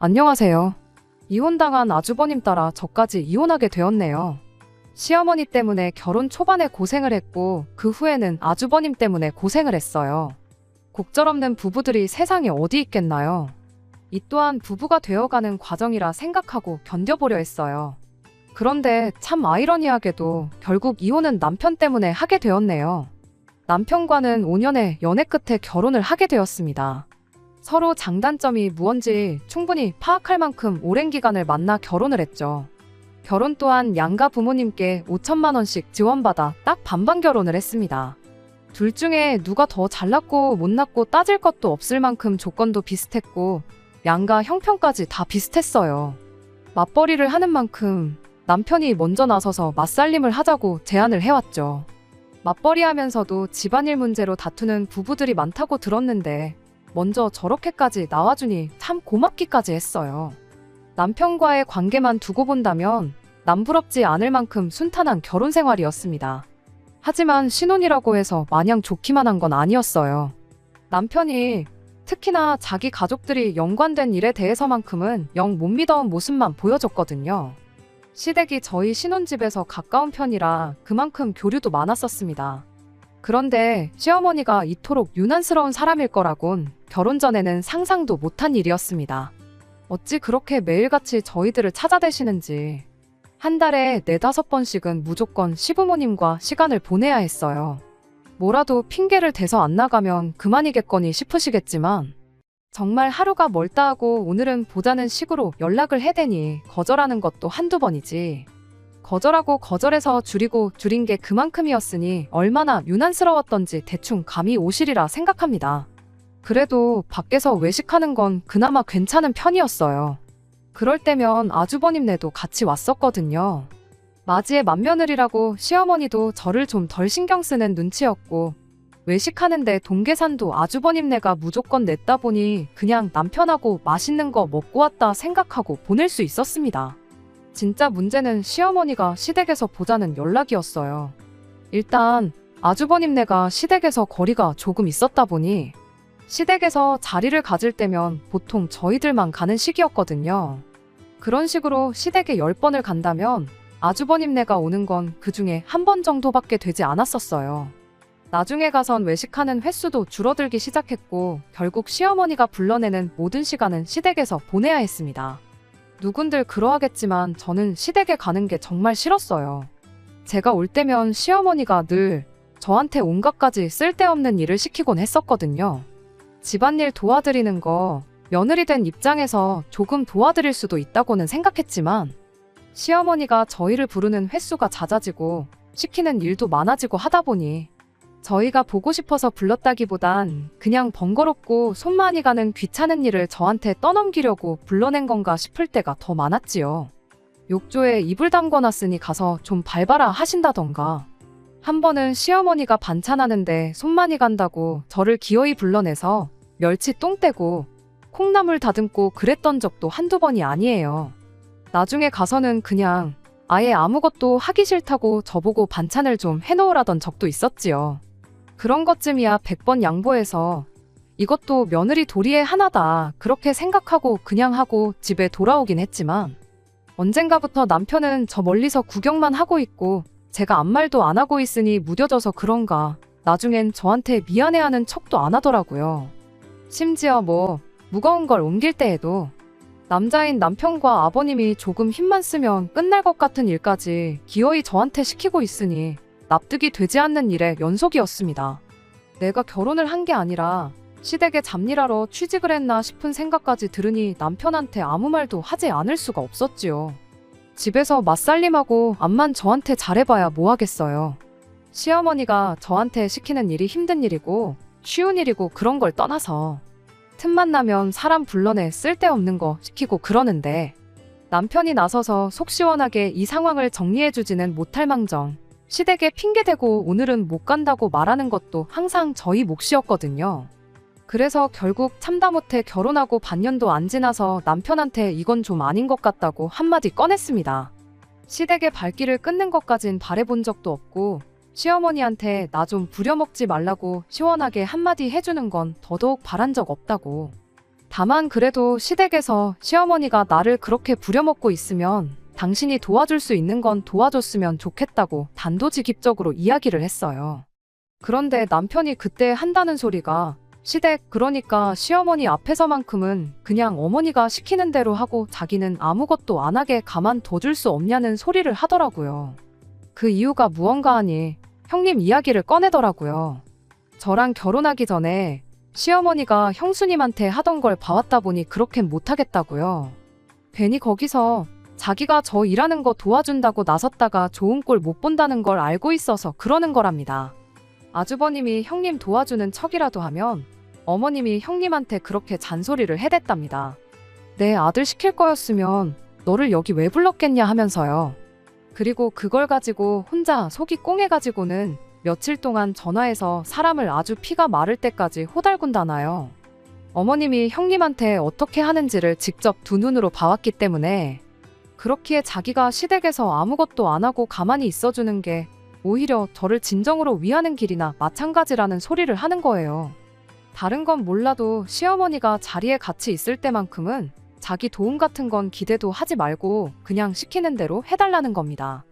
안녕하세요. 이혼당한 아주버님 따라 저까지 이혼하게 되었네요. 시어머니 때문에 결혼 초반에 고생을 했고 그 후에는 아주버님 때문에 고생을 했어요. 곡절없는 부부들이 세상에 어디 있겠나요? 이 또한 부부가 되어가는 과정이라 생각하고 견뎌보려 했어요. 그런데 참 아이러니하게도 결국 이혼은 남편 때문에 하게 되었네요. 남편과는 5년의 연애 끝에 결혼을 하게 되었습니다. 서로 장단점이 무언지 충분히 파악할 만큼 오랜 기간을 만나 결혼을 했죠. 결혼 또한 양가 부모님께 5천만 원씩 지원받아 딱 반반 결혼을 했습니다. 둘 중에 누가 더 잘났고 못났고 따질 것도 없을 만큼 조건도 비슷했고 양가 형편까지 다 비슷했어요. 맞벌이를 하는 만큼 남편이 먼저 나서서 맞살림을 하자고 제안을 해왔죠. 맞벌이 하면서도 집안일 문제로 다투는 부부들이 많다고 들었는데 먼저 저렇게까지 나와주니 참 고맙기까지 했어요. 남편과의 관계만 두고 본다면 남부럽지 않을 만큼 순탄한 결혼 생활이었습니다. 하지만 신혼이라고 해서 마냥 좋기만 한 건 아니었어요. 남편이 특히나 자기 가족들이 연관된 일에 대해서만큼은 영 못 믿어온 모습만 보여줬거든요. 시댁이 저희 신혼집에서 가까운 편이라 그만큼 교류도 많았었습니다. 그런데 시어머니가 이토록 유난스러운 사람일 거라곤 결혼 전에는 상상도 못한 일이었습니다. 어찌 그렇게 매일같이 저희들을 찾아대시는지. 한 달에 4-5번씩은 무조건 시부모님과 시간을 보내야 했어요. 뭐라도 핑계를 대서 안 나가면 그만이겠거니 싶으시겠지만 정말 하루가 멀다 하고 오늘은 보자는 식으로 연락을 해대니 거절하는 것도 한두 번이지. 거절하고 거절해서 줄이고 줄인 게 그만큼이었으니 얼마나 유난스러웠던지 대충 감이 오시리라 생각합니다. 그래도 밖에서 외식하는 건 그나마 괜찮은 편이었어요. 그럴 때면 아주버님네도 같이 왔었거든요. 맞이의 맏며느리라고 시어머니도 저를 좀 덜 신경 쓰는 눈치였고 외식하는데 동계산도 아주버님네가 무조건 냈다 보니 그냥 남편하고 맛있는 거 먹고 왔다 생각하고 보낼 수 있었습니다. 진짜 문제는 시어머니가 시댁에서 보자는 연락이었어요. 일단 아주버님네가 시댁에서 거리가 조금 있었다 보니 시댁에서 자리를 가질 때면 보통 저희들만 가는 시기였거든요. 그런 식으로 시댁에 10번을 간다면 아주버님네가 오는 건 그중에 1번 정도밖에 되지 않았었어요. 나중에 가선 외식하는 횟수도 줄어들기 시작했고 결국 시어머니가 불러내는 모든 시간은 시댁에서 보내야 했습니다. 누군들 그러하겠지만 저는 시댁에 가는 게 정말 싫었어요. 제가 올 때면 시어머니가 늘 저한테 온갖 가지 쓸데없는 일을 시키곤 했었거든요. 집안일 도와드리는 거 며느리 된 입장에서 조금 도와드릴 수도 있다고는 생각했지만 시어머니가 저희를 부르는 횟수가 잦아지고 시키는 일도 많아지고 하다 보니 저희가 보고 싶어서 불렀다기보단 그냥 번거롭고 손 많이 가는 귀찮은 일을 저한테 떠넘기려고 불러낸 건가 싶을 때가 더 많았지요. 욕조에 이불 담궈놨으니 가서 좀 밟아라 하신다던가. 한 번은 시어머니가 반찬하는데 손 많이 간다고 저를 기어이 불러내서 멸치 똥 떼고 콩나물 다듬고 그랬던 적도 한두 번이 아니에요. 나중에 가서는 그냥 아예 아무것도 하기 싫다고 저보고 반찬을 좀 해놓으라던 적도 있었지요. 그런 것쯤이야 100번 양보해서 이것도 며느리 도리의 하나다 그렇게 생각하고 그냥 하고 집에 돌아오긴 했지만 언젠가부터 남편은 저 멀리서 구경만 하고 있고 제가 아무 말도 안 하고 있으니 무뎌져서 그런가 나중엔 저한테 미안해하는 척도 안 하더라고요. 심지어 무거운 걸 옮길 때에도 남자인 남편과 아버님이 조금 힘만 쓰면 끝날 것 같은 일까지 기어이 저한테 시키고 있으니 납득이 되지 않는 일의 연속이었습니다. 내가 결혼을 한 게 아니라 시댁에 잡일하러 취직을 했나 싶은 생각까지 들으니 남편한테 아무 말도 하지 않을 수가 없었지요. 집에서 맞살림하고 암만 저한테 잘해봐야 뭐 하겠어요. 시어머니가 저한테 시키는 일이 힘든 일이고 쉬운 일이고 그런 걸 떠나서 틈만 나면 사람 불러내 쓸데없는 거 시키고 그러는데 남편이 나서서 속 시원하게 이 상황을 정리해주지는 못할 망정 시댁에 핑계대고 오늘은 못 간다고 말하는 것도 항상 저희 몫이었거든요. 그래서 결국 참다 못해 결혼하고 반년도 안 지나서 남편한테 이건 좀 아닌 것 같다고 한마디 꺼냈습니다. 시댁의 발길을 끊는 것까진 바래본 적도 없고 시어머니한테 나 좀 부려먹지 말라고 시원하게 한마디 해주는 건 더더욱 바란 적 없다고. 다만 그래도 시댁에서 시어머니가 나를 그렇게 부려먹고 있으면 당신이 도와줄 수 있는 건 도와줬으면 좋겠다고 단도직입적으로 이야기를 했어요. 그런데 남편이 그때 한다는 소리가 시댁, 그러니까 시어머니 앞에서만큼은 그냥 어머니가 시키는 대로 하고 자기는 아무것도 안 하게 가만둬줄 수 없냐는 소리를 하더라고요. 그 이유가 무언가 하니 형님 이야기를 꺼내더라고요. 저랑 결혼하기 전에 시어머니가 형수님한테 하던 걸 봐왔다 보니 그렇게 못하겠다고요. 괜히 거기서 자기가 저 일하는 거 도와준다고 나섰다가 좋은 꼴 못 본다는 걸 알고 있어서 그러는 거랍니다. 아주버님이 형님 도와주는 척이라도 하면 어머님이 형님한테 그렇게 잔소리를 해댔답니다. 내 아들 시킬 거였으면 너를 여기 왜 불렀겠냐 하면서요. 그리고 그걸 가지고 혼자 속이 꽁해가지고는 며칠 동안 전화해서 사람을 아주 피가 마를 때까지 호달군다나요. 어머님이 형님한테 어떻게 하는지를 직접 두 눈으로 봐왔기 때문에 그렇기에 자기가 시댁에서 아무것도 안 하고 가만히 있어주는 게 오히려 저를 진정으로 위하는 길이나 마찬가지라는 소리를 하는 거예요. 다른 건 몰라도 시어머니가 자리에 같이 있을 때만큼은 자기 도움 같은 건 기대도 하지 말고 그냥 시키는 대로 해달라는 겁니다.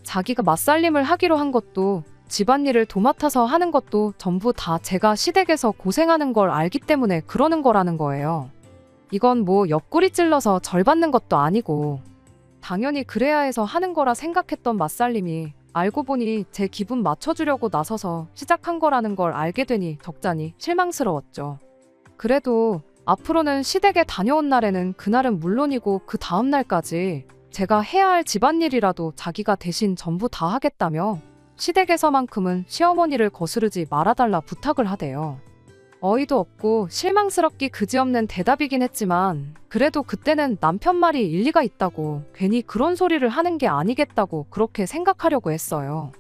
자기가 맞살림을 하기로 한 것도 집안일을 도맡아서 하는 것도 전부 다 제가 시댁에서 고생하는 걸 알기 때문에 그러는 거라는 거예요. 이건 뭐 옆구리 찔러서 절 받는 것도 아니고 당연히 그래야 해서 하는 거라 생각했던 맞살림이 알고 보니 제 기분 맞춰주려고 나서서 시작한 거라는 걸 알게 되니 적잖이 실망스러웠죠. 그래도 앞으로는 시댁에 다녀온 날에는 그날은 물론이고 그 다음 날까지 제가 해야 할 집안일이라도 자기가 대신 전부 다 하겠다며 시댁에서만큼은 시어머니를 거스르지 말아달라 부탁을 하대요. 어이도 없고 실망스럽기 그지없는 대답이긴 했지만 그래도 그때는 남편 말이 일리가 있다고 괜히 그런 소리를 하는 게 아니겠다고 그렇게 생각하려고 했어요.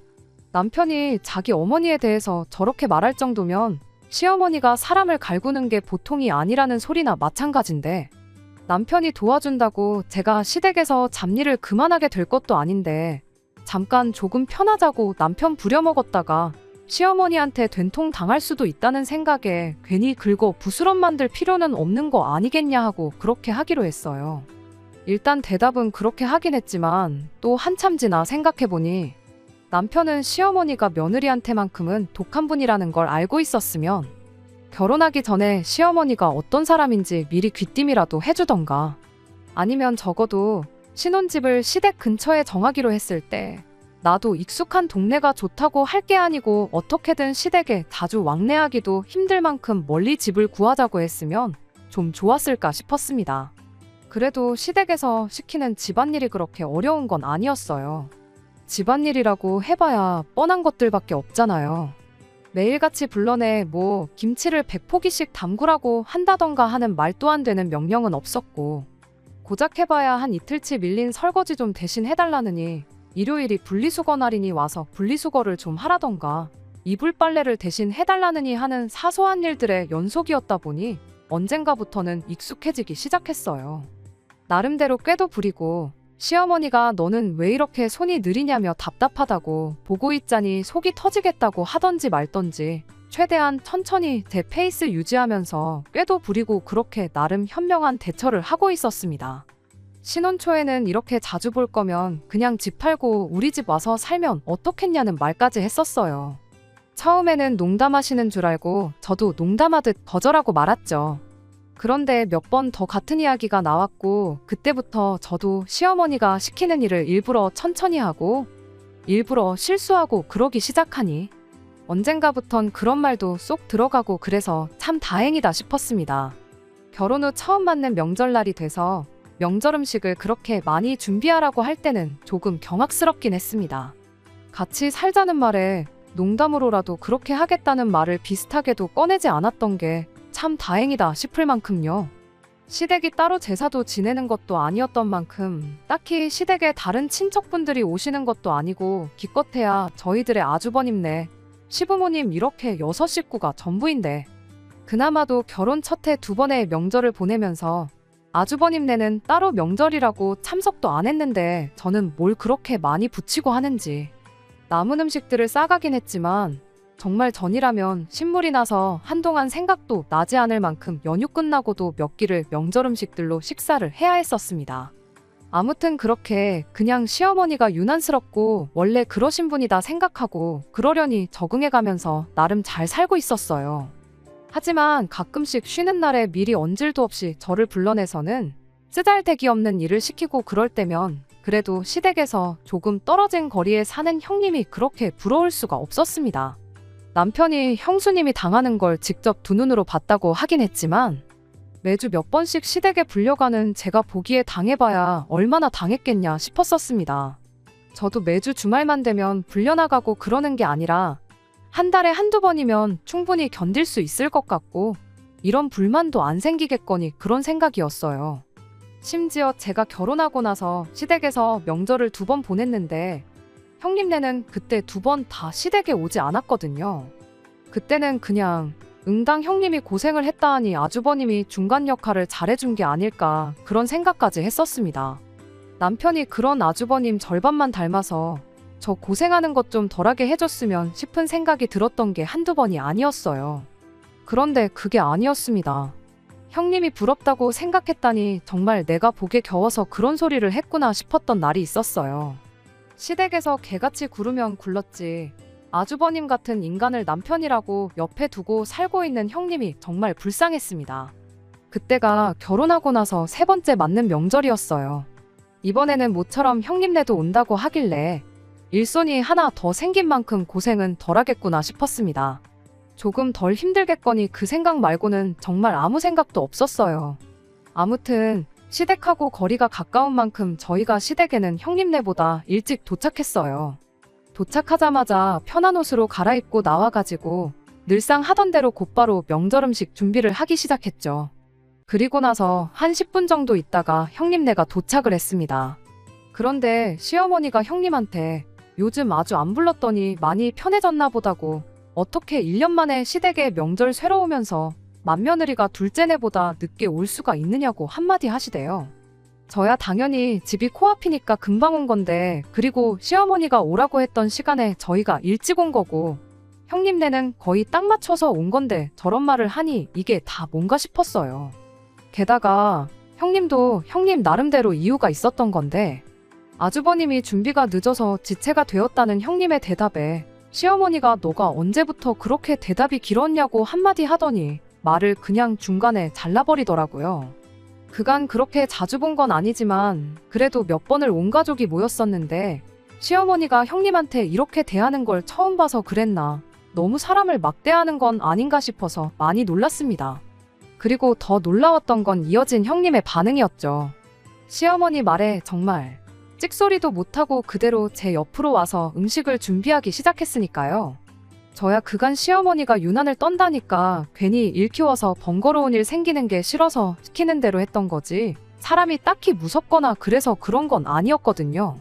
남편이 자기 어머니에 대해서 저렇게 말할 정도면 시어머니가 사람을 갈구는 게 보통이 아니라는 소리나 마찬가지인데 남편이 도와준다고 제가 시댁에서 잡일을 그만하게 될 것도 아닌데 잠깐 조금 편하자고 남편 부려먹었다가 시어머니한테 된통 당할 수도 있다는 생각에 괜히 긁어 부스럼 만들 필요는 없는 거 아니겠냐 하고 그렇게 하기로 했어요. 일단 대답은 그렇게 하긴 했지만 또 한참 지나 생각해보니 남편은 시어머니가 며느리한테만큼은 독한 분이라는 걸 알고 있었으면 결혼하기 전에 시어머니가 어떤 사람인지 미리 귀띔이라도 해주던가 아니면 적어도 신혼집을 시댁 근처에 정하기로 했을 때 나도 익숙한 동네가 좋다고 할 게 아니고 어떻게든 시댁에 자주 왕래하기도 힘들 만큼 멀리 집을 구하자고 했으면 좀 좋았을까 싶었습니다. 그래도 시댁에서 시키는 집안일이 그렇게 어려운 건 아니었어요. 집안일이라고 해봐야 뻔한 것들밖에 없잖아요. 매일같이 불러내 뭐 김치를 100포기씩 담그라고 한다던가 하는 말도 안 되는 명령은 없었고 고작 해봐야 한 이틀치 밀린 설거지 좀 대신 해달라느니 일요일이 분리수거 날이니 와서 분리수거를 좀 하라던가 이불 빨래를 대신 해달라느니 하는 사소한 일들의 연속이었다 보니 언젠가부터는 익숙해지기 시작했어요. 나름대로 꾀도 부리고 시어머니가 너는 왜 이렇게 손이 느리냐며 답답하다고 보고 있자니 속이 터지겠다고 하던지 말던지 최대한 천천히 제 페이스 유지하면서 꾀도 부리고 그렇게 나름 현명한 대처를 하고 있었습니다. 신혼 초에는 이렇게 자주 볼 거면 그냥 집 팔고 우리 집 와서 살면 어떻겠냐는 말까지 했었어요. 처음에는 농담하시는 줄 알고 저도 농담하듯 거절하고 말았죠. 그런데 몇 번 더 같은 이야기가 나왔고 그때부터 저도 시어머니가 시키는 일을 일부러 천천히 하고 일부러 실수하고 그러기 시작하니 언젠가부턴 그런 말도 쏙 들어가고 그래서 참 다행이다 싶었습니다. 결혼 후 처음 맞는 명절날이 돼서 명절 음식을 그렇게 많이 준비하라고 할 때는 조금 경악스럽긴 했습니다. 같이 살자는 말에 농담으로라도 그렇게 하겠다는 말을 비슷하게도 꺼내지 않았던 게 참 다행이다 싶을 만큼요. 시댁이 따로 제사도 지내는 것도 아니었던 만큼 딱히 시댁에 다른 친척분들이 오시는 것도 아니고 기껏해야 저희들의 아주버님네, 시부모님 이렇게 6식구가 전부인데 그나마도 결혼 첫 해 2번의 명절을 보내면서 아주버님네는 따로 명절이라고 참석도 안 했는데 저는 뭘 그렇게 많이 부치고 하는지 남은 음식들을 싸가긴 했지만 정말 전이라면 신물이 나서 한동안 생각도 나지 않을 만큼 연휴 끝나고도 몇 끼를 명절 음식들로 식사를 해야 했었습니다. 아무튼 그렇게 그냥 시어머니가 유난스럽고 원래 그러신 분이다 생각하고 그러려니 적응해가면서 나름 잘 살고 있었어요. 하지만 가끔씩 쉬는 날에 미리 언질도 없이 저를 불러내서는 쓰잘데기 없는 일을 시키고 그럴 때면 그래도 시댁에서 조금 떨어진 거리에 사는 형님이 그렇게 부러울 수가 없었습니다. 남편이 형수님이 당하는 걸 직접 두 눈으로 봤다고 하긴 했지만 매주 몇 번씩 시댁에 불려가는 제가 보기에 당해봐야 얼마나 당했겠냐 싶었었습니다. 저도 매주 주말만 되면 불려나가고 그러는 게 아니라 한 달에 한두 번이면 충분히 견딜 수 있을 것 같고 이런 불만도 안 생기겠거니 그런 생각이었어요. 심지어 제가 결혼하고 나서 시댁에서 명절을 2번 보냈는데 형님네는 그때 2번 다 시댁에 오지 않았거든요. 그때는 그냥 응당 형님이 고생을 했다 하니 아주버님이 중간 역할을 잘해준 게 아닐까 그런 생각까지 했었습니다. 남편이 그런 아주버님 절반만 닮아서 저 고생하는 것 좀 덜하게 해줬으면 싶은 생각이 들었던 게 한두 번이 아니었어요. 그런데 그게 아니었습니다. 형님이 부럽다고 생각했다니 정말 내가 복에 겨워서 그런 소리를 했구나 싶었던 날이 있었어요. 시댁에서 개같이 굴으면 굴렀지 아주버님 같은 인간을 남편이라고 옆에 두고 살고 있는 형님이 정말 불쌍했습니다. 그때가 결혼하고 나서 3번째 맞는 명절이었어요. 이번에는 모처럼 형님네도 온다고 하길래 일손이 하나 더 생긴 만큼 고생은 덜하겠구나 싶었습니다. 조금 덜 힘들겠거니 그 생각 말고는 정말 아무 생각도 없었어요. 아무튼 시댁하고 거리가 가까운 만큼 저희가 시댁에는 형님네보다 일찍 도착했어요. 도착하자마자 편한 옷으로 갈아입고 나와가지고 늘상 하던 대로 곧바로 명절 음식 준비를 하기 시작했죠. 그리고 나서 한 10분 정도 있다가 형님네가 도착을 했습니다. 그런데 시어머니가 형님한테 요즘 아주 안 불렀더니 많이 편해졌나 보다고 어떻게 1년 만에 시댁에 명절 쇠러 오면서 맏며느리가 둘째네보다 늦게 올 수가 있느냐고 한마디 하시대요. 저야 당연히 집이 코앞이니까 금방 온 건데 그리고 시어머니가 오라고 했던 시간에 저희가 일찍 온 거고 형님네는 거의 딱 맞춰서 온 건데 저런 말을 하니 이게 다 뭔가 싶었어요. 게다가 형님도 형님 나름대로 이유가 있었던 건데 아주버님이 준비가 늦어서 지체가 되었다는 형님의 대답에 시어머니가 너가 언제부터 그렇게 대답이 길었냐고 한마디 하더니 말을 그냥 중간에 잘라버리더라고요. 그간 그렇게 자주 본 건 아니지만 그래도 몇 번을 온 가족이 모였었는데 시어머니가 형님한테 이렇게 대하는 걸 처음 봐서 그랬나 너무 사람을 막대하는 건 아닌가 싶어서 많이 놀랐습니다. 그리고 더 놀라웠던 건 이어진 형님의 반응이었죠. 시어머니 말에 정말 찍소리도 못하고 그대로 제 옆으로 와서 음식을 준비하기 시작했으니까요. 저야 그간 시어머니가 유난을 떤다니까 괜히 일 키워서 번거로운 일 생기는 게 싫어서 시키는 대로 했던 거지 사람이 딱히 무섭거나 그래서 그런 건 아니었거든요.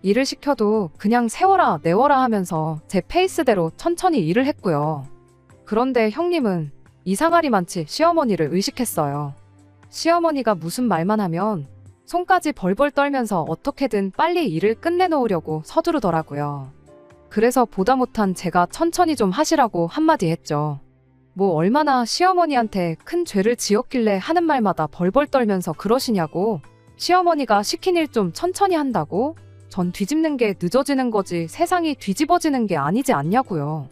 일을 시켜도 그냥 세워라 내워라 하면서 제 페이스대로 천천히 일을 했고요. 그런데 형님은 이상하리만치 시어머니를 의식했어요. 시어머니가 무슨 말만 하면 손까지 벌벌 떨면서 어떻게든 빨리 일을 끝내놓으려고 서두르더라고요. 그래서 보다 못한 제가 천천히 좀 하시라고 한마디 했죠. 뭐 얼마나 시어머니한테 큰 죄를 지었길래 하는 말마다 벌벌 떨면서 그러시냐고. 시어머니가 시킨 일 좀 천천히 한다고? 전 뒤집는 게 늦어지는 거지 세상이 뒤집어지는 게 아니지 않냐고요.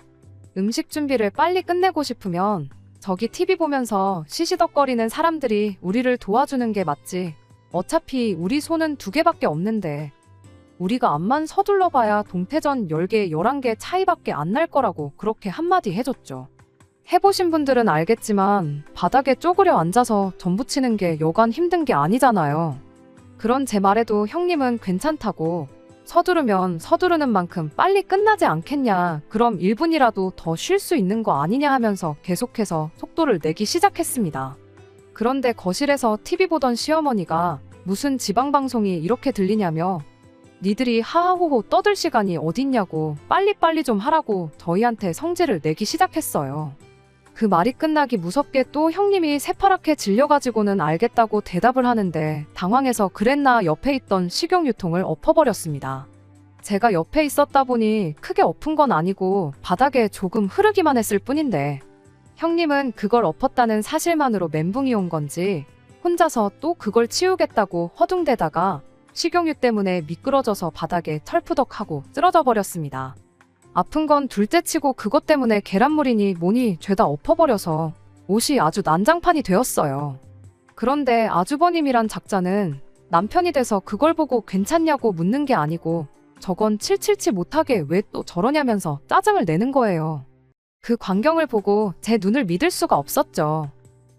음식 준비를 빨리 끝내고 싶으면 저기 TV 보면서 시시덕거리는 사람들이 우리를 도와주는 게 맞지. 어차피 우리 손은 2개밖에 없는데 우리가 암만 서둘러 봐야 동태전 10개, 11개 차이밖에 안 날 거라고 그렇게 한마디 해줬죠. 해보신 분들은 알겠지만 바닥에 쪼그려 앉아서 전 부치는 게 여간 힘든 게 아니잖아요. 그런 제 말에도 형님은 괜찮다고 서두르면 서두르는 만큼 빨리 끝나지 않겠냐 그럼 1분이라도 더 쉴 수 있는 거 아니냐 하면서 계속해서 속도를 내기 시작했습니다. 그런데 거실에서 TV 보던 시어머니가 무슨 지방방송이 이렇게 들리냐며 니들이 하하호호 떠들 시간이 어딨냐고 빨리빨리 좀 하라고 저희한테 성질을 내기 시작했어요. 그 말이 끝나기 무섭게 또 형님이 새파랗게 질려가지고는 알겠다고 대답을 하는데 당황해서 그랬나 옆에 있던 식용유통을 엎어버렸습니다. 제가 옆에 있었다 보니 크게 엎은 건 아니고 바닥에 조금 흐르기만 했을 뿐인데 형님은 그걸 엎었다는 사실만으로 멘붕이 온 건지 혼자서 또 그걸 치우겠다고 허둥대다가 식용유 때문에 미끄러져서 바닥에 털푸덕하고 쓰러져 버렸습니다. 아픈 건 둘째치고 그것 때문에 계란물이니 뭐니 죄다 엎어버려서 옷이 아주 난장판이 되었어요. 그런데 아주버님이란 작자는 남편이 돼서 그걸 보고 괜찮냐고 묻는 게 아니고 저건 칠칠치 못하게 왜 또 저러냐면서 짜증을 내는 거예요. 그 광경을 보고 제 눈을 믿을 수가 없었죠.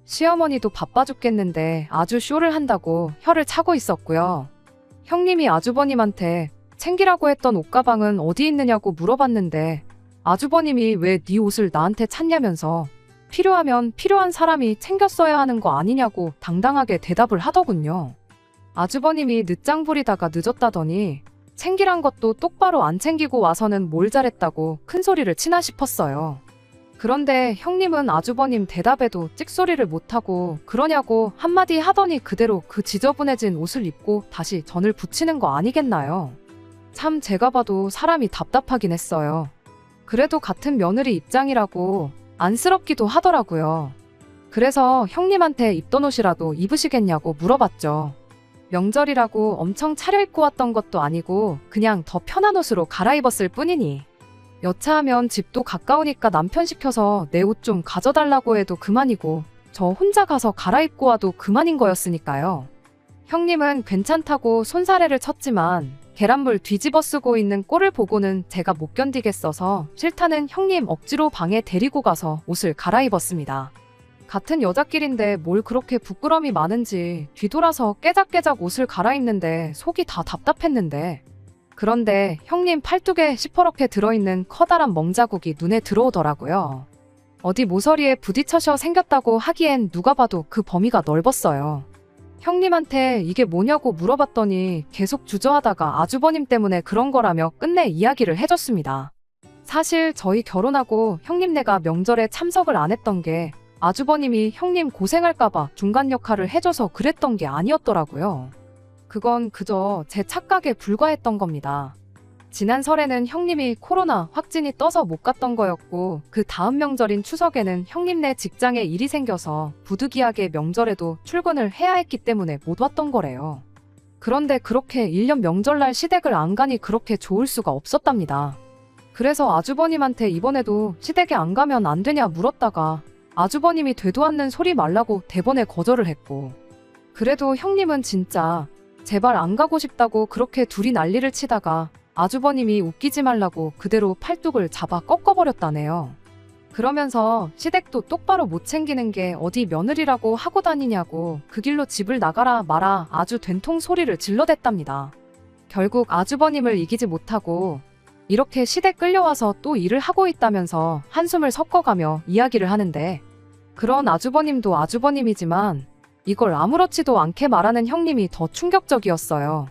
시어머니도 바빠 죽겠는데 아주 쇼를 한다고 혀를 차고 있었고요. 형님이 아주버님한테 챙기라고 했던 옷가방은 어디 있느냐고 물어봤는데 아주버님이 왜 네 옷을 나한테 찾냐면서 필요하면 필요한 사람이 챙겼어야 하는 거 아니냐고 당당하게 대답을 하더군요. 아주버님이 늦장 부리다가 늦었다더니 챙기란 것도 똑바로 안 챙기고 와서는 뭘 잘했다고 큰 소리를 치나 싶었어요. 그런데 형님은 아주버님 대답에도 찍소리를 못하고 그러냐고 한마디 하더니 그대로 그 지저분해진 옷을 입고 다시 전을 붙이는 거 아니겠나요? 참 제가 봐도 사람이 답답하긴 했어요. 그래도 같은 며느리 입장이라고 안쓰럽기도 하더라고요. 그래서 형님한테 입던 옷이라도 입으시겠냐고 물어봤죠. 명절이라고 엄청 차려입고 왔던 것도 아니고 그냥 더 편한 옷으로 갈아입었을 뿐이니 여차하면 집도 가까우니까 남편 시켜서 내 옷 좀 가져달라고 해도 그만이고 저 혼자 가서 갈아입고 와도 그만인 거였으니까요. 형님은 괜찮다고 손사래를 쳤지만 계란물 뒤집어 쓰고 있는 꼴을 보고는 제가 못 견디겠어서 싫다는 형님 억지로 방에 데리고 가서 옷을 갈아입었습니다. 같은 여자끼리인데 뭘 그렇게 부끄럼이 많은지 뒤돌아서 깨작깨작 옷을 갈아입는데 속이 다 답답했는데 그런데 형님 팔뚝에 시퍼렇게 들어있는 커다란 멍자국이 눈에 들어오더라고요. 어디 모서리에 부딪혀서 생겼다고 하기엔 누가 봐도 그 범위가 넓었어요. 형님한테 이게 뭐냐고 물어봤더니 계속 주저하다가 아주버님 때문에 그런 거라며 끝내 이야기를 해줬습니다. 사실 저희 결혼하고 형님네가 명절에 참석을 안 했던 게 아주버님이 형님 고생할까봐 중간 역할을 해줘서 그랬던 게 아니었더라고요. 그건 그저 제 착각에 불과했던 겁니다. 지난 설에는 형님이 코로나 확진이 떠서 못 갔던 거였고 그 다음 명절인 추석에는 형님네 직장에 일이 생겨서 부득이하게 명절에도 출근을 해야 했기 때문에 못 왔던 거래요. 그런데 그렇게 1년 명절날 시댁을 안 가니 그렇게 좋을 수가 없었답니다. 그래서 아주버님한테 이번에도 시댁에 안 가면 안 되냐 물었다가 아주버님이 되도 않는 소리 말라고 대번에 거절을 했고 그래도 형님은 진짜 제발 안 가고 싶다고 그렇게 둘이 난리를 치다가 아주버님이 웃기지 말라고 그대로 팔뚝을 잡아 꺾어버렸다네요. 그러면서 시댁도 똑바로 못 챙기는 게 어디 며느리라고 하고 다니냐고 그 길로 집을 나가라 마라 아주 된통 소리를 질러댔답니다. 결국 아주버님을 이기지 못하고 이렇게 시댁 끌려와서 또 일을 하고 있다면서 한숨을 섞어가며 이야기를 하는데 그런 아주버님도 아주버님이지만 이걸 아무렇지도 않게 말하는 형님이 더 충격적이었어요.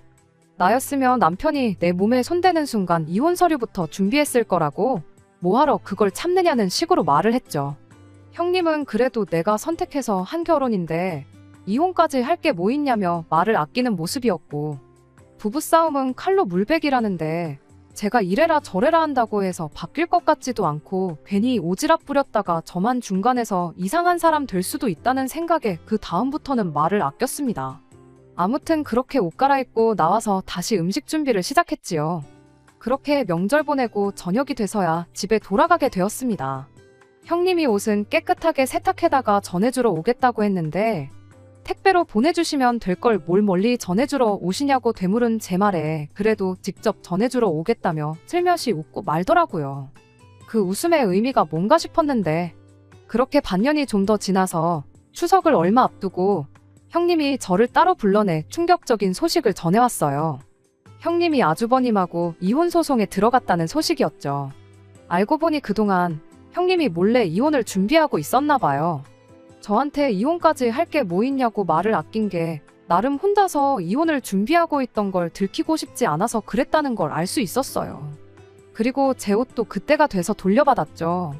나였으면 남편이 내 몸에 손대는 순간 이혼 서류부터 준비했을 거라고 뭐하러 그걸 참느냐는 식으로 말을 했죠. 형님은 그래도 내가 선택해서 한 결혼인데 이혼까지 할 게 뭐 있냐며 말을 아끼는 모습이었고 부부싸움은 칼로 물베기라는데 제가 이래라 저래라 한다고 해서 바뀔 것 같지도 않고 괜히 오지랖 부렸다가 저만 중간에서 이상한 사람 될 수도 있다는 생각에 그 다음부터는 말을 아꼈습니다. 아무튼 그렇게 옷 갈아입고 나와서 다시 음식 준비를 시작했지요. 그렇게 명절 보내고 저녁이 돼서야 집에 돌아가게 되었습니다. 형님이 옷은 깨끗하게 세탁해다가 전해주러 오겠다고 했는데 택배로 보내주시면 될 걸 뭘 멀리 전해주러 오시냐고 되물은 제 말에 그래도 직접 전해주러 오겠다며 슬며시 웃고 말더라고요. 그 웃음의 의미가 뭔가 싶었는데 그렇게 반년이 좀 더 지나서 추석을 얼마 앞두고 형님이 저를 따로 불러내 충격적인 소식을 전해왔어요. 형님이 아주버님하고 이혼 소송에 들어갔다는 소식이었죠. 알고 보니 그동안 형님이 몰래 이혼을 준비하고 있었나 봐요. 저한테 이혼까지 할 게 뭐 있냐고 말을 아낀 게 나름 혼자서 이혼을 준비하고 있던 걸 들키고 싶지 않아서 그랬다는 걸 알 수 있었어요. 그리고 제 옷도 그때가 돼서 돌려받았죠.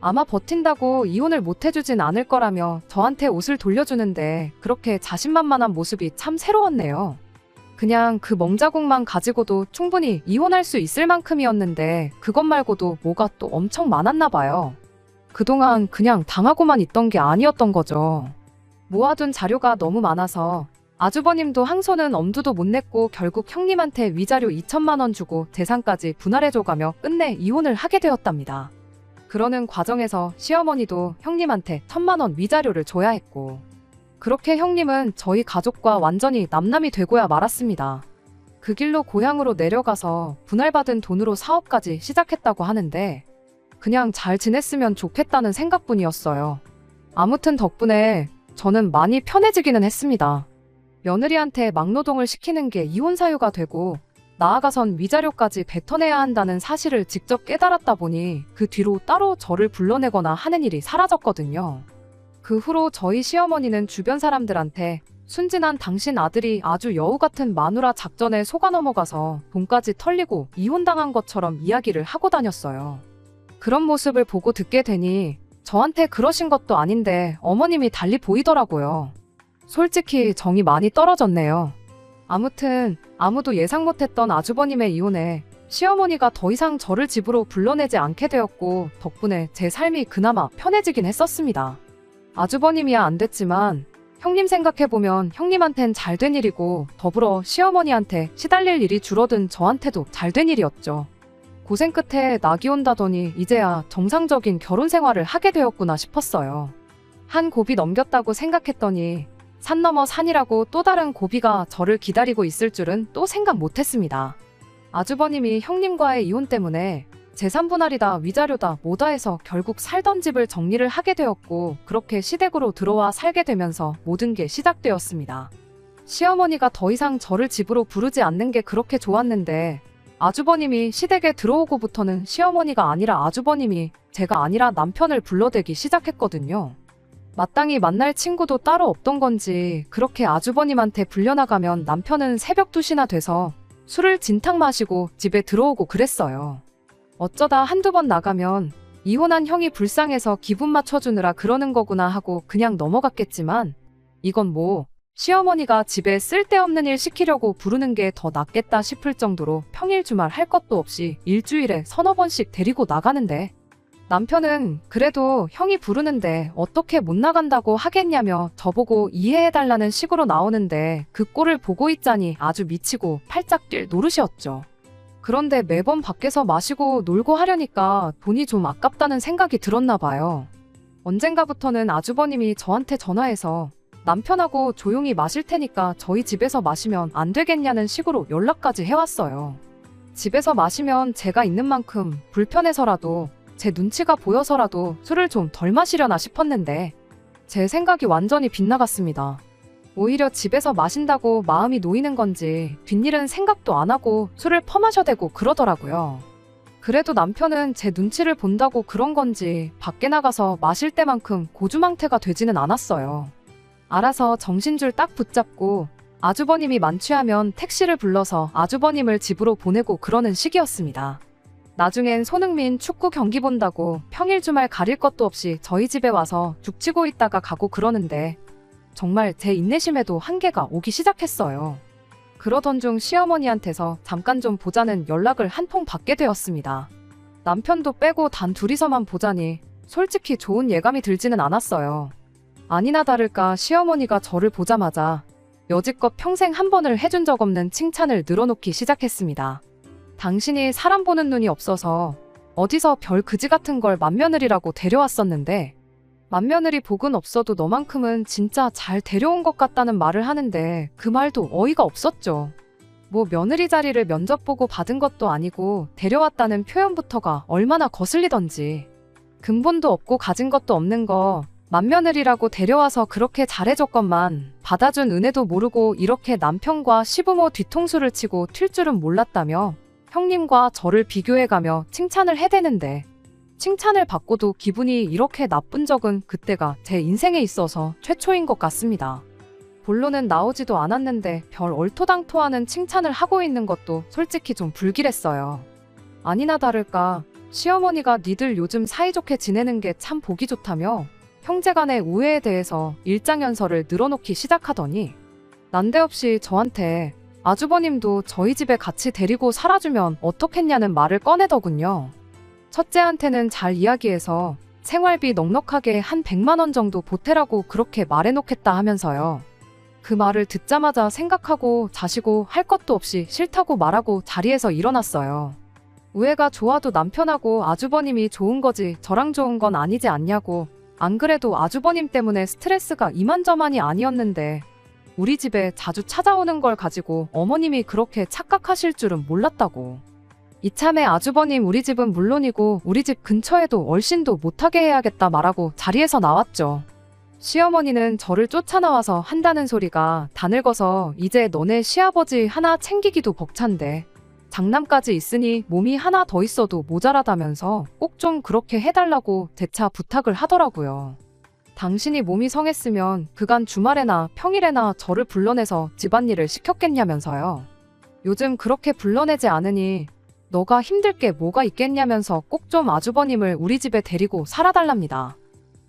아마 버틴다고 이혼을 못 해주진 않을 거라며 저한테 옷을 돌려주는데 그렇게 자신만만한 모습이 참 새로웠네요. 그냥 그 멍자국만 가지고도 충분히 이혼할 수 있을 만큼이었는데 그것 말고도 뭐가 또 엄청 많았나 봐요. 그동안 그냥 당하고만 있던 게 아니었던 거죠. 모아둔 자료가 너무 많아서 아주버님도 항소는 엄두도 못 냈고 결국 형님한테 위자료 2천만 원 주고 재산까지 분할해줘가며 끝내 이혼을 하게 되었답니다. 그러는 과정에서 시어머니도 형님한테 1,000만 원 위자료를 줘야 했고, 그렇게 형님은 저희 가족과 완전히 남남이 되고야 말았습니다. 그 길로 고향으로 내려가서 분할받은 돈으로 사업까지 시작했다고 하는데 그냥 잘 지냈으면 좋겠다는 생각뿐이었어요. 아무튼 덕분에 저는 많이 편해지기는 했습니다. 며느리한테 막노동을 시키는 게 이혼 사유가 되고 나아가선 위자료까지 뱉어내야 한다는 사실을 직접 깨달았다 보니 그 뒤로 따로 저를 불러내거나 하는 일이 사라졌거든요. 그 후로 저희 시어머니는 주변 사람들한테 순진한 당신 아들이 아주 여우 같은 마누라 작전에 속아 넘어가서 돈까지 털리고 이혼당한 것처럼 이야기를 하고 다녔어요. 그런 모습을 보고 듣게 되니 저한테 그러신 것도 아닌데 어머님이 달리 보이더라고요. 솔직히 정이 많이 떨어졌네요. 아무튼 아무도 예상 못했던 아주버님의 이혼에 시어머니가 더 이상 저를 집으로 불러내지 않게 되었고 덕분에 제 삶이 그나마 편해지긴 했었습니다. 아주버님이야 안 됐지만 형님 생각해보면 형님한텐 잘된 일이고 더불어 시어머니한테 시달릴 일이 줄어든 저한테도 잘된 일이었죠. 고생 끝에 낙이 온다더니 이제야 정상적인 결혼 생활을 하게 되었구나 싶었어요. 한 고비 넘겼다고 생각했더니 산 넘어 산이라고 또 다른 고비가 저를 기다리고 있을 줄은 또 생각 못했습니다. 아주버님이 형님과의 이혼 때문에 재산 분할이다 위자료다 뭐다 해서 결국 살던 집을 정리를 하게 되었고 그렇게 시댁으로 들어와 살게 되면서 모든 게 시작되었습니다. 시어머니가 더 이상 저를 집으로 부르지 않는 게 그렇게 좋았는데 아주버님이 시댁에 들어오고부터는 시어머니가 아니라 아주버님이 제가 아니라 남편을 불러대기 시작했거든요. 마땅히 만날 친구도 따로 없던 건지 그렇게 아주버님한테 불려나가면 남편은 새벽 2시나 돼서 술을 진탕 마시고 집에 들어오고 그랬어요. 어쩌다 한두 번 나가면 이혼한 형이 불쌍해서 기분 맞춰주느라 그러는 거구나 하고 그냥 넘어갔겠지만 이건 뭐 시어머니가 집에 쓸데없는 일 시키려고 부르는 게 더 낫겠다 싶을 정도로 평일 주말 할 것도 없이 일주일에 서너 번씩 데리고 나가는데 남편은 그래도 형이 부르는데 어떻게 못 나간다고 하겠냐며 저보고 이해해달라는 식으로 나오는데 그 꼴을 보고 있자니 아주 미치고 팔짝 뛸 노릇이었죠. 그런데 매번 밖에서 마시고 놀고 하려니까 돈이 좀 아깝다는 생각이 들었나 봐요. 언젠가부터는 아주버님이 저한테 전화해서 남편하고 조용히 마실 테니까 저희 집에서 마시면 안 되겠냐는 식으로 연락까지 해왔어요. 집에서 마시면 제가 있는 만큼 불편해서라도 제 눈치가 보여서라도 술을 좀 덜 마시려나 싶었는데 제 생각이 완전히 빗나갔습니다. 오히려 집에서 마신다고 마음이 놓이는 건지 뒷일은 생각도 안 하고 술을 퍼마셔대고 그러더라고요. 그래도 남편은 제 눈치를 본다고 그런 건지 밖에 나가서 마실 때만큼 고주망태가 되지는 않았어요. 알아서 정신줄 딱 붙잡고 아주버님이 만취하면 택시를 불러서 아주버님을 집으로 보내고 그러는 시기였습니다. 나중엔 손흥민 축구 경기 본다고 평일 주말 가릴 것도 없이 저희 집에 와서 죽치고 있다가 가고 그러는데 정말 제 인내심에도 한계가 오기 시작했어요. 그러던 중 시어머니한테서 잠깐 좀 보자는 연락을 한 통 받게 되었습니다. 남편도 빼고 단 둘이서만 보자니 솔직히 좋은 예감이 들지는 않았어요. 아니나 다를까 시어머니가 저를 보자마자 여지껏 평생 한 번을 해준 적 없는 칭찬을 늘어놓기 시작했습니다. 당신이 사람 보는 눈이 없어서 어디서 별 그지 같은 걸 맏며느리라고 데려왔었는데 맏며느리 복은 없어도 너만큼은 진짜 잘 데려온 것 같다는 말을 하는데 그 말도 어이가 없었죠. 뭐 며느리 자리를 면접 보고 받은 것도 아니고 데려왔다는 표현부터가 얼마나 거슬리던지. 근본도 없고 가진 것도 없는 거 맏며느리라고 데려와서 그렇게 잘해줬건만 받아준 은혜도 모르고 이렇게 남편과 시부모 뒤통수를 치고 튈 줄은 몰랐다며 형님과 저를 비교해가며 칭찬을 해대는데 칭찬을 받고도 기분이 이렇게 나쁜 적은 그때가 제 인생에 있어서 최초인 것 같습니다. 본론은 나오지도 않았는데 별 얼토당토하는 칭찬을 하고 있는 것도 솔직히 좀 불길했어요. 아니나 다를까 시어머니가 니들 요즘 사이좋게 지내는 게 참 보기 좋다며 형제간의 우애에 대해서 일장연설을 늘어놓기 시작하더니 난데없이 저한테 아주버님도 저희 집에 같이 데리고 살아주면 어떻겠냐는 말을 꺼내더군요. 첫째한테는 잘 이야기해서 생활비 넉넉하게 한 100만 원 정도 보태라고 그렇게 말해놓겠다 하면서요. 그 말을 듣자마자 생각하고 자시고 할 것도 없이 싫다고 말하고 자리에서 일어났어요. 우애가 좋아도 남편하고 아주버님이 좋은 거지 저랑 좋은 건 아니지 않냐고. 안 그래도 아주버님 때문에 스트레스가 이만저만이 아니었는데 우리 집에 자주 찾아오는 걸 가지고 어머님이 그렇게 착각하실 줄은 몰랐다고. 이참에 아주버님 우리 집은 물론이고 우리 집 근처에도 얼씬도 못하게 해야겠다 말하고 자리에서 나왔죠. 시어머니는 저를 쫓아나와서 한다는 소리가 다 늙어서 이제 너네 시아버지 하나 챙기기도 벅찬데 장남까지 있으니 몸이 하나 더 있어도 모자라다면서 꼭 좀 그렇게 해달라고 재차 부탁을 하더라고요. 당신이 몸이 성했으면 그간 주말에나 평일에나 저를 불러내서 집안일을 시켰겠냐면서요. 요즘 그렇게 불러내지 않으니 너가 힘들 게 뭐가 있겠냐면서 꼭 좀 아주버님을 우리 집에 데리고 살아달랍니다.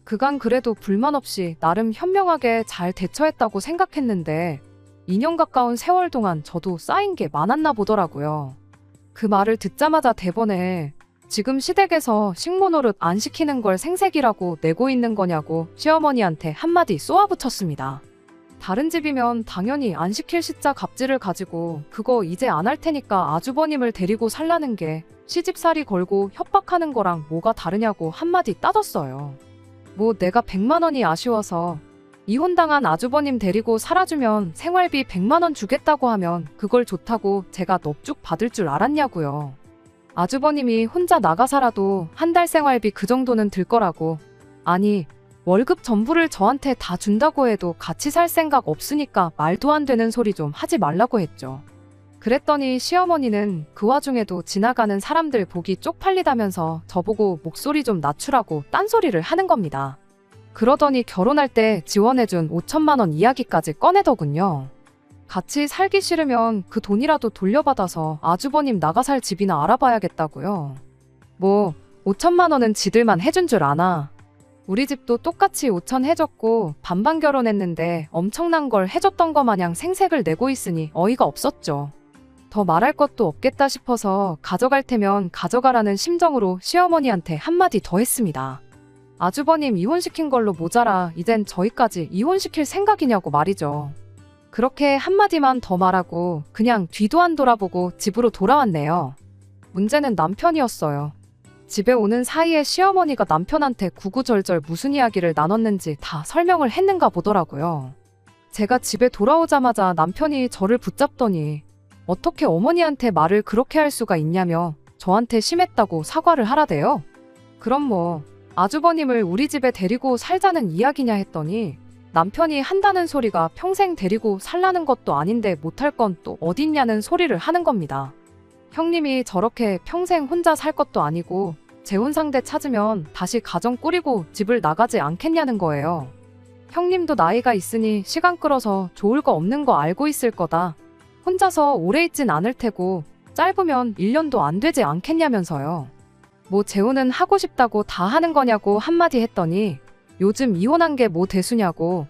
그간 그래도 불만 없이 나름 현명하게 잘 대처했다고 생각했는데 2년 가까운 세월 동안 저도 쌓인 게 많았나 보더라고요. 그 말을 듣자마자 대번에 지금 시댁에서 식모노릇 안 시키는 걸 생색이라고 내고 있는 거냐고 시어머니한테 한마디 쏘아붙였습니다. 다른 집이면 당연히 안 시킬 시자 갑질을 가지고 그거 이제 안 할 테니까 아주버님을 데리고 살라는 게 시집살이 걸고 협박하는 거랑 뭐가 다르냐고 한마디 따졌어요. 뭐 내가 100만 원이 아쉬워서 이혼당한 아주버님 데리고 살아주면 생활비 100만 원 주겠다고 하면 그걸 좋다고 제가 넙죽 받을 줄 알았냐고요. 아주버님이 혼자 나가 살아도 한 달 생활비 그 정도는 들 거라고. 아니 월급 전부를 저한테 다 준다고 해도 같이 살 생각 없으니까 말도 안 되는 소리 좀 하지 말라고 했죠. 그랬더니 시어머니는 그 와중에도 지나가는 사람들 보기 쪽팔리다면서 저보고 목소리 좀 낮추라고 딴소리를 하는 겁니다. 그러더니 결혼할 때 지원해준 5천만 원 이야기까지 꺼내더군요. 같이 살기 싫으면 그 돈이라도 돌려받아서 아주버님 나가 살 집이나 알아봐야겠다고요. 뭐 5천만 원은 지들만 해준 줄 아나. 우리 집도 똑같이 5천 해줬고 반반 결혼했는데 엄청난 걸 해줬던 거 마냥 생색을 내고 있으니 어이가 없었죠. 더 말할 것도 없겠다 싶어서 가져갈 테면 가져가라는 심정으로 시어머니한테 한마디 더 했습니다. 아주버님 이혼시킨 걸로 모자라 이젠 저희까지 이혼시킬 생각이냐고 말이죠. 그렇게 한마디만 더 말하고 그냥 뒤도 안 돌아보고 집으로 돌아왔네요. 문제는 남편이었어요. 집에 오는 사이에 시어머니가 남편한테 구구절절 무슨 이야기를 나눴는지 다 설명을 했는가 보더라고요. 제가 집에 돌아오자마자 남편이 저를 붙잡더니 어떻게 어머니한테 말을 그렇게 할 수가 있냐며 저한테 심했다고 사과를 하라대요. 그럼 뭐 아주버님을 우리 집에 데리고 살자는 이야기냐 했더니 남편이 한다는 소리가 평생 데리고 살라는 것도 아닌데 못할 건 또 어딨냐는 소리를 하는 겁니다. 형님이 저렇게 평생 혼자 살 것도 아니고 재혼 상대 찾으면 다시 가정 꾸리고 집을 나가지 않겠냐는 거예요. 형님도 나이가 있으니 시간 끌어서 좋을 거 없는 거 알고 있을 거다. 혼자서 오래 있진 않을 테고 짧으면 1년도 안 되지 않겠냐면서요. 뭐 재혼은 하고 싶다고 다 하는 거냐고 한마디 했더니 요즘 이혼한 게 뭐 대수냐고.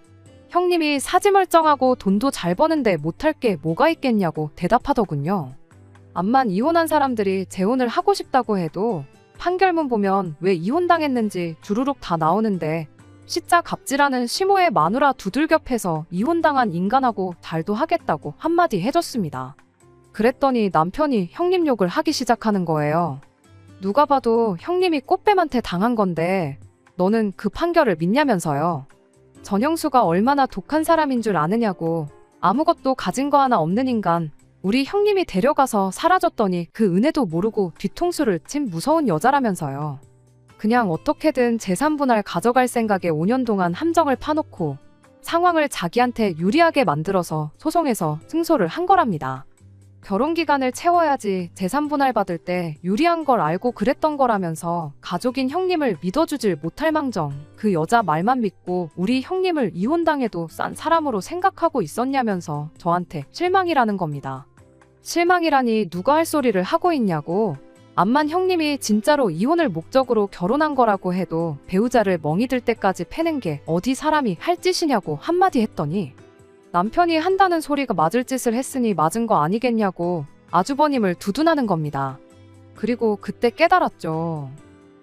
형님이 사지 멀쩡하고 돈도 잘 버는데 못할 게 뭐가 있겠냐고 대답하더군요. 암만 이혼한 사람들이 재혼을 하고 싶다고 해도 판결문 보면 왜 이혼당했는지 주르륵 다 나오는데 시자 갑질하는 시모의 마누라 두들겨 패서 이혼당한 인간하고 잘도 하겠다고 한마디 해줬습니다. 그랬더니 남편이 형님 욕을 하기 시작하는 거예요. 누가 봐도 형님이 꽃뱀한테 당한 건데 너는 그 판결을 믿냐면서요. 전영수가 얼마나 독한 사람인 줄 아느냐고. 아무것도 가진 거 하나 없는 인간. 우리 형님이 데려가서 사라졌더니 그 은혜도 모르고 뒤통수를 친 무서운 여자라면서요. 그냥 어떻게든 재산 분할 가져갈 생각에 5년 동안 함정을 파놓고 상황을 자기한테 유리하게 만들어서 소송해서 승소를 한 거랍니다. 결혼기간을 채워야지 재산 분할 받을 때 유리한 걸 알고 그랬던 거라면서 가족인 형님을 믿어주질 못할 망정 그 여자 말만 믿고 우리 형님을 이혼당해도 싼 사람으로 생각하고 있었냐면서 저한테 실망이라는 겁니다. 실망이라니 누가 할 소리를 하고 있냐고. 암만 형님이 진짜로 이혼을 목적으로 결혼한 거라고 해도 배우자를 멍이 들 때까지 패는 게 어디 사람이 할 짓이냐고 한마디 했더니 남편이 한다는 소리가 맞을 짓을 했으니 맞은 거 아니겠냐고 아주버님을 두둔하는 겁니다. 그리고 그때 깨달았죠.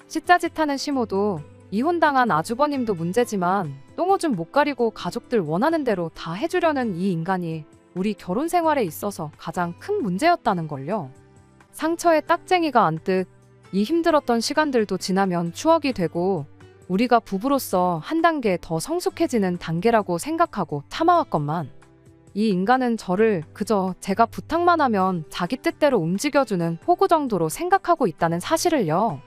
시짜짓하는 시모도 이혼당한 아주버님도 문제지만 똥오줌 못 가리고 가족들 원하는 대로 다 해주려는 이 인간이 우리 결혼 생활에 있어서 가장 큰 문제였다는 걸요. 상처에 딱쟁이가 안듯 이 힘들었던 시간들도 지나면 추억이 되고 우리가 부부로서 한 단계 더 성숙해지는 단계라고 생각하고 참아왔건만 이 인간은 저를 그저 제가 부탁만 하면 자기 뜻대로 움직여주는 호구 정도로 생각하고 있다는 사실을요.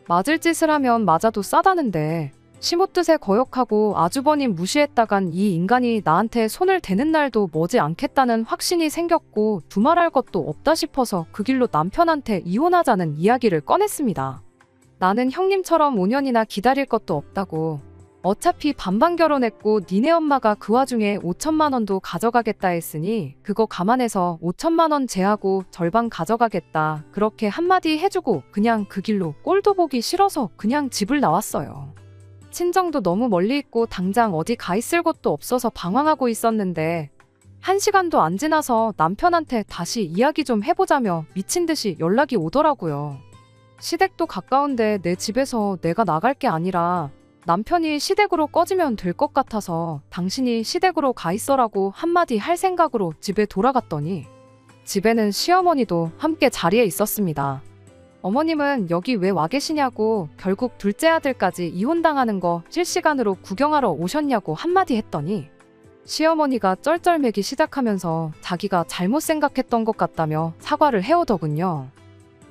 맞을 짓을 하면 맞아도 싸다는데 시모 뜻에 거역하고 아주버님 무시했다간 이 인간이 나한테 손을 대는 날도 머지 않겠다는 확신이 생겼고 두말할 것도 없다 싶어서 그 길로 남편한테 이혼하자는 이야기를 꺼냈습니다. 나는 형님처럼 5년이나 기다릴 것도 없다고. 어차피 반반 결혼했고 니네 엄마가 그 와중에 5천만 원도 가져가겠다 했으니 그거 감안해서 5천만 원 제하고 절반 가져가겠다. 그렇게 한마디 해주고 그냥 그 길로 꼴도 보기 싫어서 그냥 집을 나왔어요. 친정도 너무 멀리 있고 당장 어디 가 있을 곳도 없어서 방황하고 있었는데 1시간도 안 지나서 남편한테 다시 이야기 좀 해보자며 미친 듯이 연락이 오더라고요. 시댁도 가까운데 내 집에서 내가 나갈 게 아니라 남편이 시댁으로 꺼지면 될 것 같아서 당신이 시댁으로 가 있어라고 한마디 할 생각으로 집에 돌아갔더니 집에는 시어머니도 함께 자리에 있었습니다. 어머님은 여기 왜 와 계시냐고 결국 둘째 아들까지 이혼당하는 거 실시간으로 구경하러 오셨냐고 한마디 했더니 시어머니가 쩔쩔매기 시작하면서 자기가 잘못 생각했던 것 같다며 사과를 해오더군요.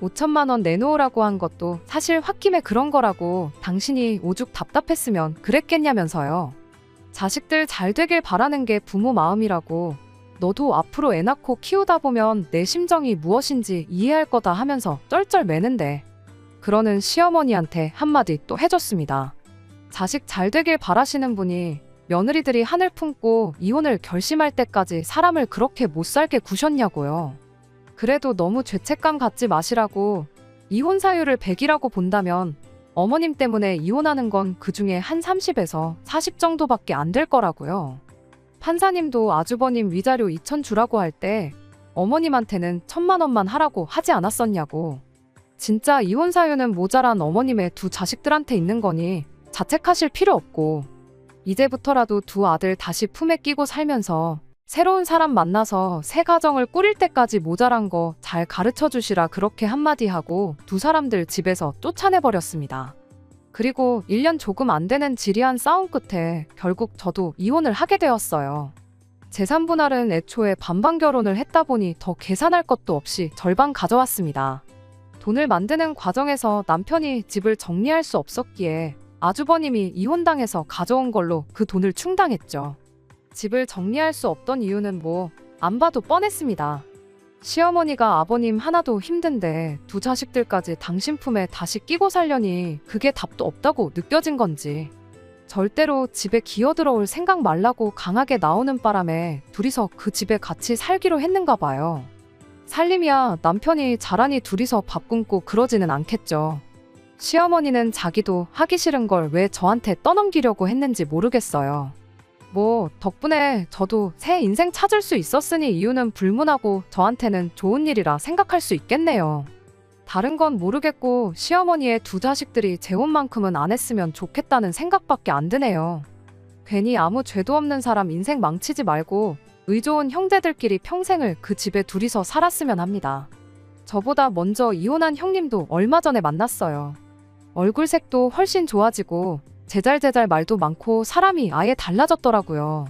5천만 원 내놓으라고 한 것도 사실 홧김에 그런 거라고 당신이 오죽 답답했으면 그랬겠냐면서요. 자식들 잘 되길 바라는 게 부모 마음이라고 너도 앞으로 애 낳고 키우다 보면 내 심정이 무엇인지 이해할 거다 하면서 쩔쩔매는데 그러는 시어머니한테 한마디 또 해줬습니다. 자식 잘 되길 바라시는 분이 며느리들이 한을 품고 이혼을 결심할 때까지 사람을 그렇게 못 살게 구셨냐고요. 그래도 너무 죄책감 갖지 마시라고. 이혼 사유를 100이라고 본다면 어머님 때문에 이혼하는 건 그중에 한 30에서 40 정도밖에 안 될 거라고요. 판사님도 아주버님 위자료 2천 주라고 할 때 어머님한테는 1,000만 원만 하라고 하지 않았었냐고. 진짜 이혼 사유는 모자란 어머님의 두 자식들한테 있는 거니 자책하실 필요 없고 이제부터라도 두 아들 다시 품에 끼고 살면서 새로운 사람 만나서 새 가정을 꾸릴 때까지 모자란 거 잘 가르쳐 주시라 그렇게 한마디 하고 두 사람들 집에서 쫓아내버렸습니다. 그리고 1년 조금 안 되는 지리한 싸움 끝에 결국 저도 이혼을 하게 되었어요. 재산 분할은 애초에 반반 결혼을 했다 보니 더 계산할 것도 없이 절반 가져왔습니다. 돈을 만드는 과정에서 남편이 집을 정리할 수 없었기에 아주버님이 이혼당해서 가져온 걸로 그 돈을 충당했죠. 집을 정리할 수 없던 이유는 안 봐도 뻔했습니다. 시어머니가 아버님 하나도 힘든데 두 자식들까지 당신 품에 다시 끼고 살려니 그게 답도 없다고 느껴진 건지 절대로 집에 기어들어올 생각 말라고 강하게 나오는 바람에 둘이서 그 집에 같이 살기로 했는가 봐요. 살림이야 남편이 자라니 둘이서 밥 굶고 그러지는 않겠죠. 시어머니는 자기도 하기 싫은 걸 왜 저한테 떠넘기려고 했는지 모르겠어요. 덕분에 저도 새 인생 찾을 수 있었으니 이유는 불문하고 저한테는 좋은 일이라 생각할 수 있겠네요. 다른 건 모르겠고 시어머니의 두 자식들이 재혼만큼은 안 했으면 좋겠다는 생각밖에 안 드네요. 괜히 아무 죄도 없는 사람 인생 망치지 말고 의좋은 형제들끼리 평생을 그 집에 둘이서 살았으면 합니다. 저보다 먼저 이혼한 형님도 얼마 전에 만났어요. 얼굴색도 훨씬 좋아지고 제잘제잘 말도 많고 사람이 아예 달라졌더라고요.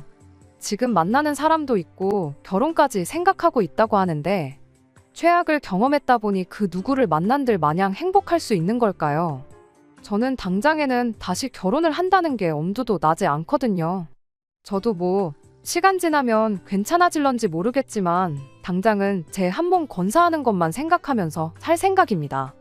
지금 만나는 사람도 있고 결혼까지 생각하고 있다고 하는데 최악을 경험했다 보니 그 누구를 만난들 마냥 행복할 수 있는 걸까요? 저는 당장에는 다시 결혼을 한다는 게 엄두도 나지 않거든요. 저도 시간 지나면 괜찮아질런지 모르겠지만 당장은 제 한 몸 건사하는 것만 생각하면서 살 생각입니다.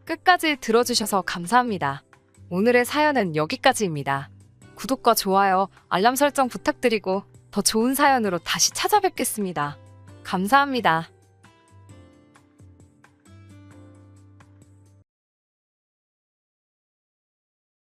끝까지 들어주셔서 감사합니다. 오늘의 사연은 여기까지입니다. 구독과 좋아요, 알람 설정 부탁드리고 더 좋은 사연으로 다시 찾아뵙겠습니다. 감사합니다.